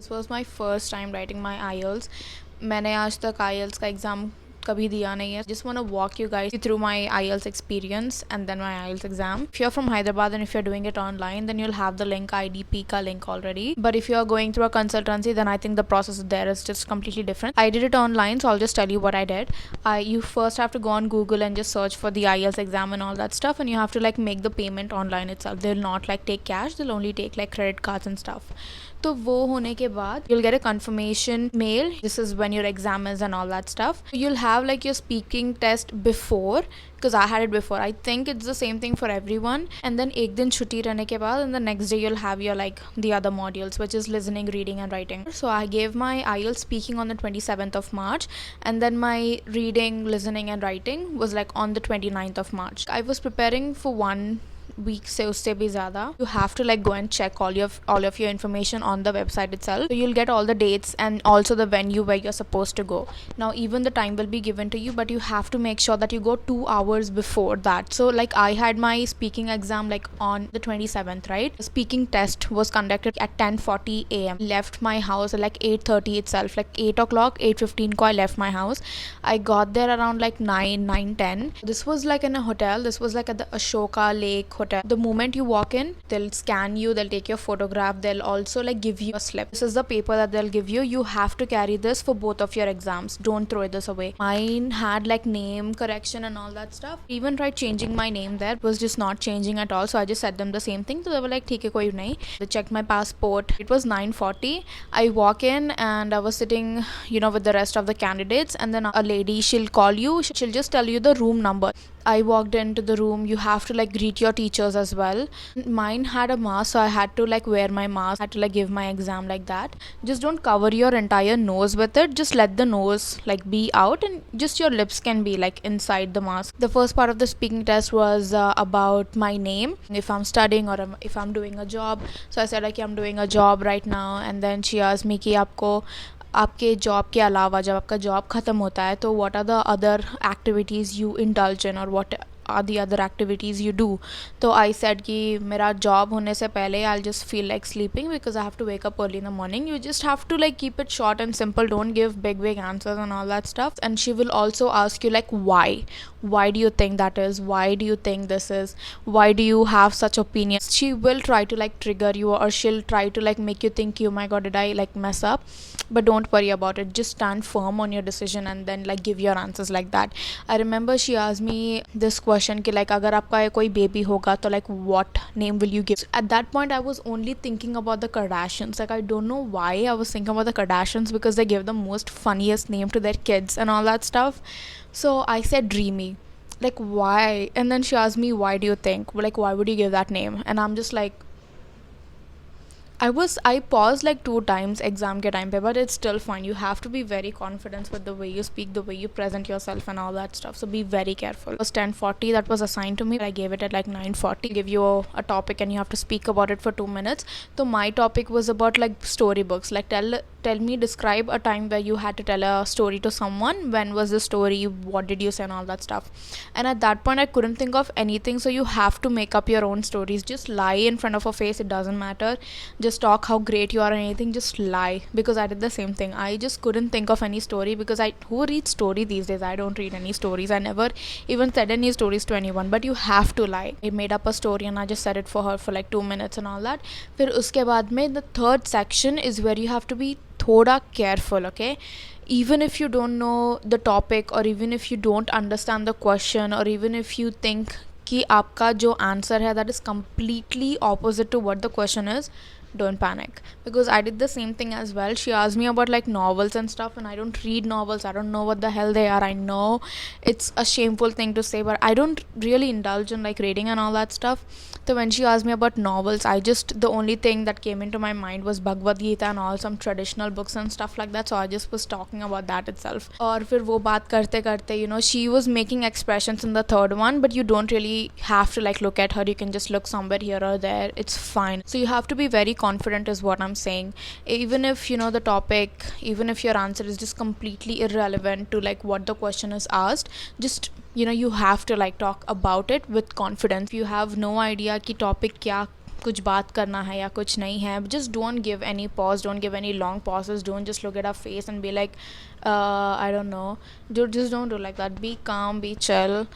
This was my first time writing my IELTS. मैंने आज तक IELTS का एग्ज़ाम कभी दिया नहीं है. Just want to walk you guys through my IELTS experience and then my IELTS exam. If you're from Hyderabad and if you're doing it online, then you'll have the link, IDP ka link already. But if you're going through a consultancy, then I think the process there is just completely different. I did it online, so I'll just tell you what I did. You first have to go on Google and just search for the IELTS exam and all that stuff, and you have to like make the payment online itself. They'll not like take cash, they'll only take like credit cards and stuff. तो वो होने के बाद you'll get a confirmation mail. This is when your exam is and all that stuff. You'll have like your speaking test before, because I had it before. I think it's the same thing for everyone. And then एक दिन छुट्टी रहने के बाद, and the next day you'll have your like the other modules, which is listening, reading and writing. So I gave my IELTS speaking on the 27th of March, and then my reading, listening and writing was like on the 29th of March. I was preparing for 1 week से उससे भी ज़्यादा. You have to like go and check all of your information on the website itself. So you'll get all the dates and also the venue where you're supposed to go. Now even the time will be given to you, but you have to make sure that you go 2 hours before that. So like I had my speaking exam like on the 27th, right? The speaking test was conducted at 10:40 a.m. Left my house at like 8:30 itself, like 8 o'clock, 8:15 ko I left my house. I got there around like 9:10. This was like in a hotel. This was like at the Ashoka Lake Hotel. The moment you walk in, they'll scan you, they'll take your photograph, they'll also like give you a slip. This is the paper that they'll give you. You have to carry this for both of your exams. Don't throw this away. Mine had like name correction and all that stuff. Even tried changing my name there. It was just not changing at all. So I just said them the same thing. So they were like, "ठीक है कोई नहीं." They checked my passport. It was 9:40. I walk in and I was sitting, with the rest of the candidates, and then a lady, she'll call you. She'll just tell you the room number. I walked into the room. You have to like greet your teachers as well. Mine had a mask, so I had to like wear my mask. I had to like give my exam like that. Just don't cover your entire nose with it. Just let the nose like be out, and just your lips can be like inside the mask. The first part of the speaking test was about my name, if I'm studying or if I'm doing a job. So I said like I'm doing a job right now, and then she asked me कि आपको आपके job के अलावा जब आपका job ख़त्म होता है तो what are the other activities you indulge in, or what are the other activities you do. तो I said कि मेरा जॉब होने से पहले I'll just feel like sleeping because I have to wake up early in the morning. You just have to like keep it short and simple. Don't give big answers and all that stuff. And she will also ask you like why do you think that is, why do you think this is, why do you have such opinions. She will try to like trigger you, or she'll try to like make you think, oh my god, did I like mess up? But don't worry about it. Just stand firm on your decision and then like give your answers like that. I remember she asked me this question कि like अगर आपका कोई baby होगा तो like what name will you give. At that point I was only thinking about the Kardashians. Like I don't know why I was thinking about the Kardashians, because they give the most funniest name to their kids and all that stuff. So I said Dreamy. Like why? And then she asked me, why do you think, like why would you give that name? And I'm just like, I paused like 2 times exam ke time pe, but it's still fine. You have to be very confident with the way you speak, the way you present yourself and all that stuff. So be very careful. It was 10:40 that was assigned to me. I gave it at like 9:40. Give you a topic and you have to speak about it for 2 minutes. So my topic was about like storybooks. Like tell me, describe a time where you had to tell a story to someone. When was the story? What did you say and all that stuff. And at that point I couldn't think of anything. So you have to make up your own stories. Just lie in front of a face. It doesn't matter. Just talk how great you are or anything. Just lie, because I did the same thing. I just couldn't think of any story, because who reads story these days? I don't read any stories. I never even said any stories to anyone. But you have to lie. I made up a story and I just said it for her for like 2 minutes and all that. फिर उसके बाद में the third section is where you have to be थोड़ा careful, okay? Even if you don't know the topic, or even if you don't understand the question, or even if you think कि आपका जो answer है that is completely opposite to what the question is, don't panic, because I did the same thing as well. She asked me about like novels and stuff, and I don't read novels. I don't know what the hell they are. I know it's a shameful thing to say, but I don't really indulge in like reading and all that stuff. So when she asked me about novels, the only thing that came into my mind was Bhagavad Gita and all some traditional books and stuff like that. So I just was talking about that itself. और फिर वो बात करते करते, she was making expressions in the third one, but you don't really have to like look at her. You can just look somewhere here or there. It's fine. So you have to be very confident is what I'm saying. Even if the topic, even if your answer is just completely irrelevant to like what the question is asked, just you have to like talk about it with confidence. If you have no idea कि topic क्या कुछ बात करना है या कुछ नहीं है, just don't give any pause, don't give any long pauses, don't just look at her face and be like I don't know, just don't do like that. Be calm, be chill,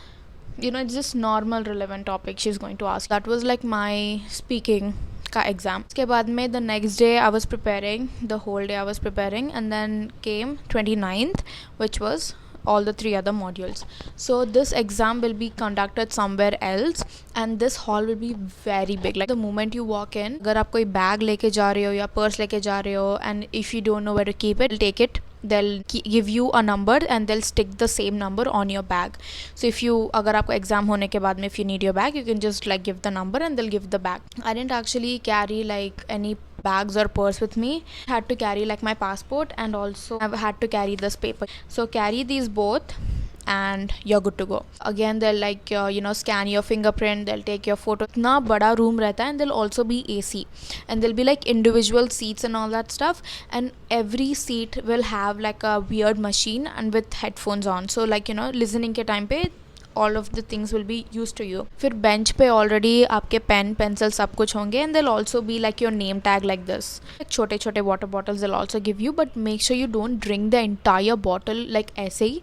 you know, it's just normal relevant topic she's going to ask. That was like my speaking का exam. उसके बाद में the next day I was preparing, the whole day I was preparing, and then came 29th, which was all the 3 other modules. So this exam will be conducted somewhere else and this hall will be very big. Like the moment you walk in, अगर आप कोई bag लेके जा रहे हो या purse लेके जा रहे हो, and if you don't know where to keep it, take it, they'll give you a number and they'll stick the same number on your bag. So if you, अगर आपको एग्ज़ाम होने के बाद में if you need your bag, you can just like give the number and they'll give the bag. I didn't actually carry like any bags or purse with me. I had to carry like my passport and also I had to carry this paper. So carry these both and you're good to go. Again they'll like you know, scan your fingerprint, they'll take your photo. इतना बड़ा room रहता है and there'll also be AC and there'll be like individual seats and all that stuff, and every seat will have like a weird machine and with headphones on, so like you know, listening के time पे all of the things will be used to you. फिर bench पे already आपके pen, pencil सब कुछ होंगे and they'll also be like your name tag like this. Like छोटे छोटे water bottles they'll also give you, but make sure you don't drink the entire bottle like ऐसे ही.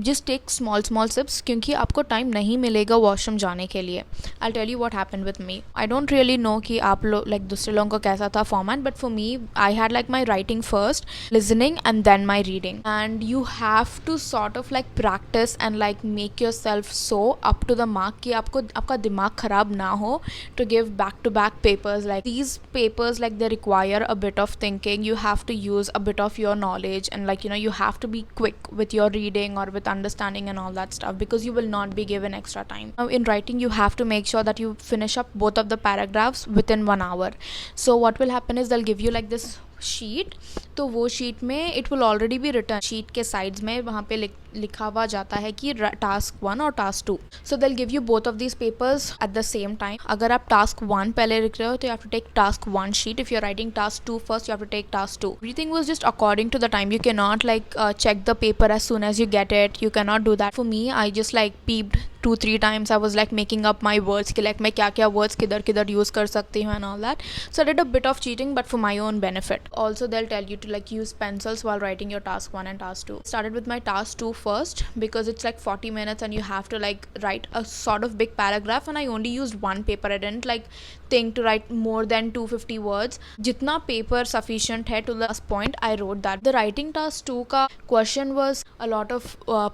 Just take small sips क्योंकि आपको time नहीं मिलेगा washroom जाने के लिए. I'll tell you what happened with me. I don't really know कि आप लोग like दूसरे लोगों को कैसा था format, but for me I had like my writing first, listening and then my reading. And you have to sort of like practice and like make yourself so up to the mark कि आपको आपका दिमाग ख़राब ना हो to give back to back papers. Like these papers, like they require a bit of thinking, you have to use a bit of your knowledge and like you know, you have to be quick with your reading or with understanding and all that stuff because you will not be given extra time. Now in writing you have to make sure that you finish up both of the paragraphs within 1 hour. So what will happen is they'll give you like this sheet, तो वो sheet में it will already be return. Sheet के sides में वहाँ पे लिखा हुआ जाता है कि टास्क 1 और task 2. So they will give you both of these papers at the same time. अगर आप टास्क 1 पहले लिख रहे हो तो you have to take task 1 sheet. If you are writing task 2 first, you have to take task 2. Everything was just according to the time. You can not like check the paper as soon as you get it. You cannot do that. For me, I just like peeped 2-3 times. I was like making up my words कि like मैं क्या क्या words किधर किधर use कर सकती हूँ and all that. So I did a bit of cheating but for my own benefit. Also they'll tell you to like use pencils while writing your task 1 and task 2. Started with my task 2 first because it's like 40 minutes and you have to like write a sort of big paragraph, and I only used one paper. I didn't like think to write more than 250 words. जितना paper sufficient है to the point, I wrote that. The writing task 2 का question was a lot of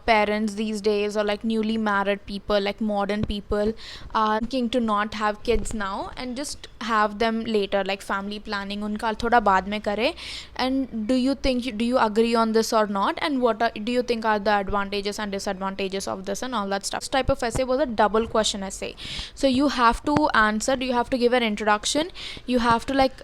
parents these days or like newly married people, like modern people are thinking to not have kids now and just have them later, like family planning उनका थोड़ा बाद में करें. And do you agree on this or not, and what do you think are the advantages and disadvantages of this and all that stuff. This type of essay was a double question essay, so you have to give an introduction, you have to like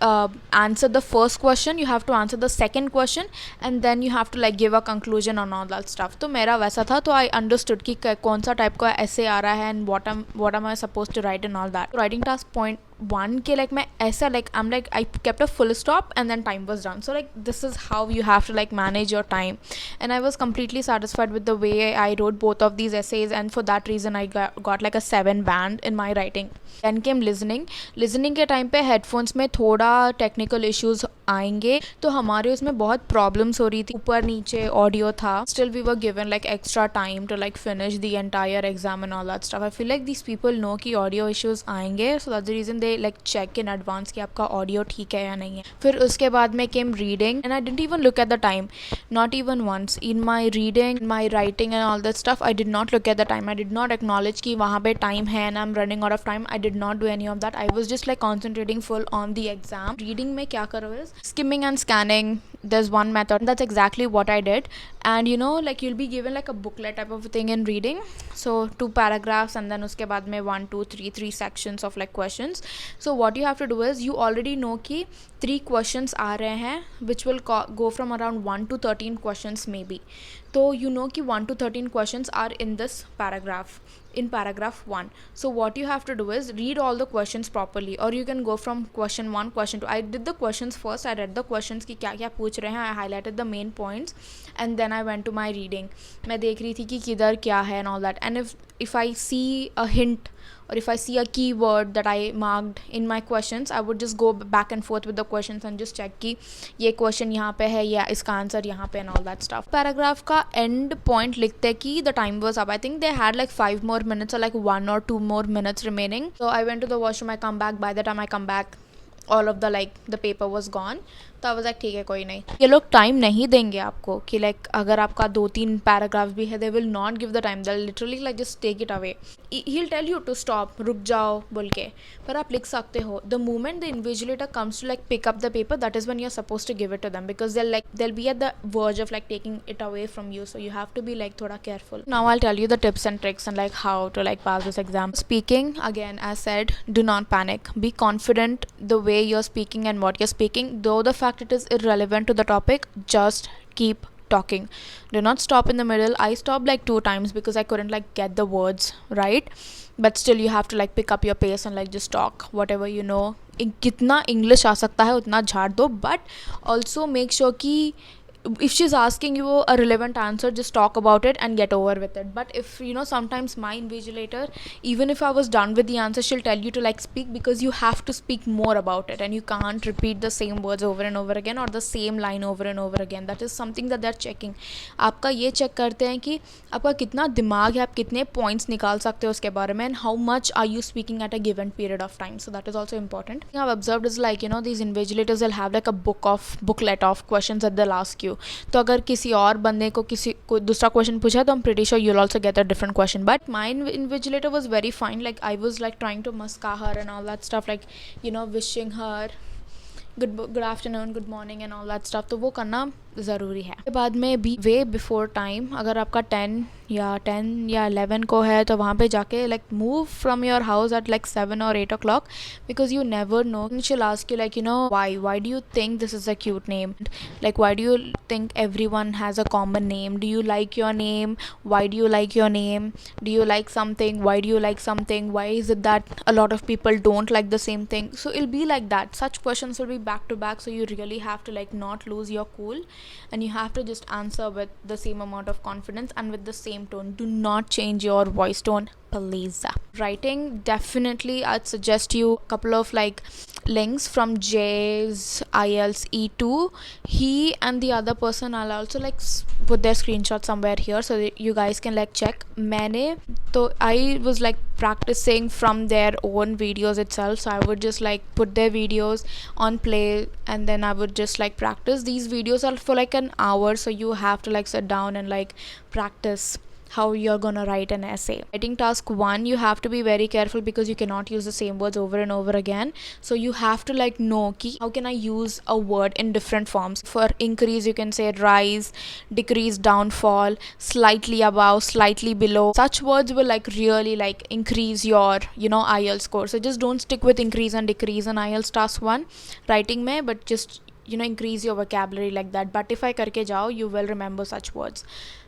answer the first question, you have to answer the second question, and then you have to like give a conclusion on all that stuff. तो मेरा वैसा था, तो I understood कि कौन सा type का essay आ रहा है and what am I supposed to write and all that. Writing task point 1 के like मैं ऐसा like I'm like I kept a full stop and then time was done. So like this is how you have to like manage your time, and I was completely satisfied with the way I wrote both of these essays, and for that reason I got like a 7 band in my writing. Then came listening के time पे headphones में थोड़ा technical issues आएंगे, तो हमारे उसमें बहुत problems हो रही थी, ऊपर नीचे ऑडियो था. Still we were given like extra time to like finish the entire exam and all that stuff. I feel like these people know कि ऑडियो इश्यूज आएंगे, so that's the reason they like check in advance कि आपका audio ठीक है या नहीं है. फिर उसके बाद में came reading, and I didn't even look at the time, not even once. In my reading, my writing and all that stuff, I did not look at the time. I did not acknowledge कि वहाँ पे time है and I am running out of time. I did not do any of that. I was just like concentrating full on the exam. Reading में क्या करो is skimming and scanning. There's one method. That's exactly what I did. And you know, like you'll be given like a booklet type of thing in reading. So 2 paragraphs and then उसके बाद में 1, 2, 3 sections of like questions. So what you have to do is you already know कि 3 questions आ रहे हैं which will go from around 1 to 13 questions maybe. So you know कि 1 to 13 questions are in this paragraph. In paragraph 1. So what you have to do is read all the questions properly, or you can go from question 1, question 2. I did the questions first. I read the questions कि क्या क्या पूछ रहे हैं. I highlighted the main points and then I went to my reading. मैं देख रही थी कि किधर क्या है and all that. And if I see a hint or if I see a keyword that I marked in my questions, I would just go back and forth with the questions and just check कि ये question यहाँ पे है या इसका answer यहाँ पे and all that stuff. Paragraph का end point लिखते कि the time was up. I think they had like 5 more minutes or like 1 or 2 more minutes remaining. So I went to the washroom, I come back. By the time I come back, all of the paper was gone. तो I was like ठीक है कोई नहीं, ये लोग time नहीं देंगे आपको कि लाइक अगर आपका 2-3 पैराग्राफ भी है, they will not give the time, they literally like just take it away. He will tell you to stop, रुक जाओ बोल के, पर आप लिख सकते हो. The moment the invigilator comes to like pick up the paper, that is when you are suppose to give it to them, because they'll be at the verge of like taking it away from you, so you have to be like thoda careful. Now I'll tell you the tips and tricks and like how to like pass this exam. Speaking, again as said, do not panic, be confident the way you're speaking and what you're speaking, though the fact it is irrelevant to the topic, just keep talking, do not stop in the middle. I stopped like 2 times because I couldn't like get the words right, but still you have to like pick up your pace and like just talk whatever you know. कितना English आ सकता है उतना झाड़ दो, but also make sure कि if she's asking you a relevant answer, just talk about it and get over with it. But if you know, sometimes my invigilator, even if I was done with the answer, she'll tell you to like speak, because you have to speak more about it and you can't repeat the same words over and over again or the same line over and over again. That is something that they're checking. आपका ये check करते हैं कि आपका कितना दिमाग है, आप कितने पॉइंट्स निकाल सकते हो उसके बारे में, and how much are you speaking at a given period of time. So that is also important. I've observed is like, you know, these invigilators will have like a booklet of questions that they'll ask you. तो अगर किसी और बंदे को कोई दूसरा question पूछा है तो I'm pretty sure you'll also get a different question. But my invigilator was very fine. Like I was like trying to muska her and all that stuff, like you know, wishing her good afternoon, good morning and all that stuff. तो वो करना ज़रूरी है. उसके बाद में भी way before time, अगर आपका 10 या 11 को है तो वहाँ पे जाके like move from your house at like 7 or 8 o'clock, because you never know. She'll ask you like, you know, why do you think this is a cute name, like why do you think everyone has a common name, do you like your name, why do you like your name, do you like something, why do you like something, why is it that a lot of people don't like the same thing. So it'll be like that, such questions will be back to back, so you really have to like not lose your cool and you have to just answer with the same amount of confidence and with the same tone. Do not change your voice tone, please. Writing, definitely I'd suggest you a couple of like links from Jay's IELTS E2. He and the other person, I'll also like put their screenshot somewhere here so that you guys can like check. I was like practicing from their own videos itself, so I would just like put their videos on play and then I would just like practice. These videos are for like an hour, so you have to like sit down and like practice how you're gonna write an essay. Writing task 1, you have to be very careful because you cannot use the same words over and over again. So you have to like know ki how can I use a word in different forms. For increase, you can say rise, decrease, downfall, slightly above, slightly below. Such words will like really like increase your, you know, IELTS score. So just don't stick with increase and decrease in IELTS task 1 writing mein, but just, you know, increase your vocabulary like that. Buttify करके जाओ, you will remember such words.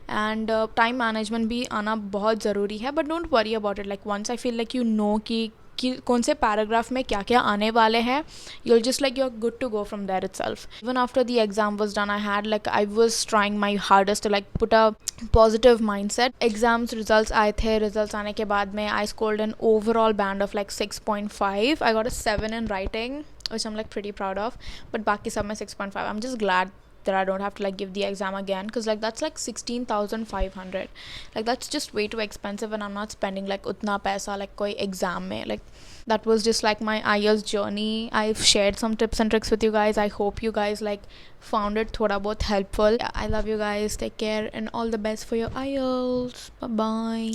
And time management भी आना बहुत ज़रूरी है, but don't worry about it. Like once I feel like you know कि कौन से पैराग्राफ में क्या क्या आने वाले हैं, you'll just like you're good to go from there itself. Even after the exam was done, I was trying my hardest to like put a positive mindset. Exams results आए थे, results आने के बाद में I scored an overall band of like 6.5. I got a 7 in writing, which I'm like pretty proud of, but बाकी सब में 6.5. I'm just glad that I don't have to like give the exam again, because like that's like 16,500, like that's just way too expensive and I'm not spending like utna paisa like koi exam mein. Like that was just like my IELTS journey. I've shared some tips and tricks with you guys. I hope you guys like found it thoda bahut helpful. I love you guys, take care and all the best for your IELTS. Bye bye.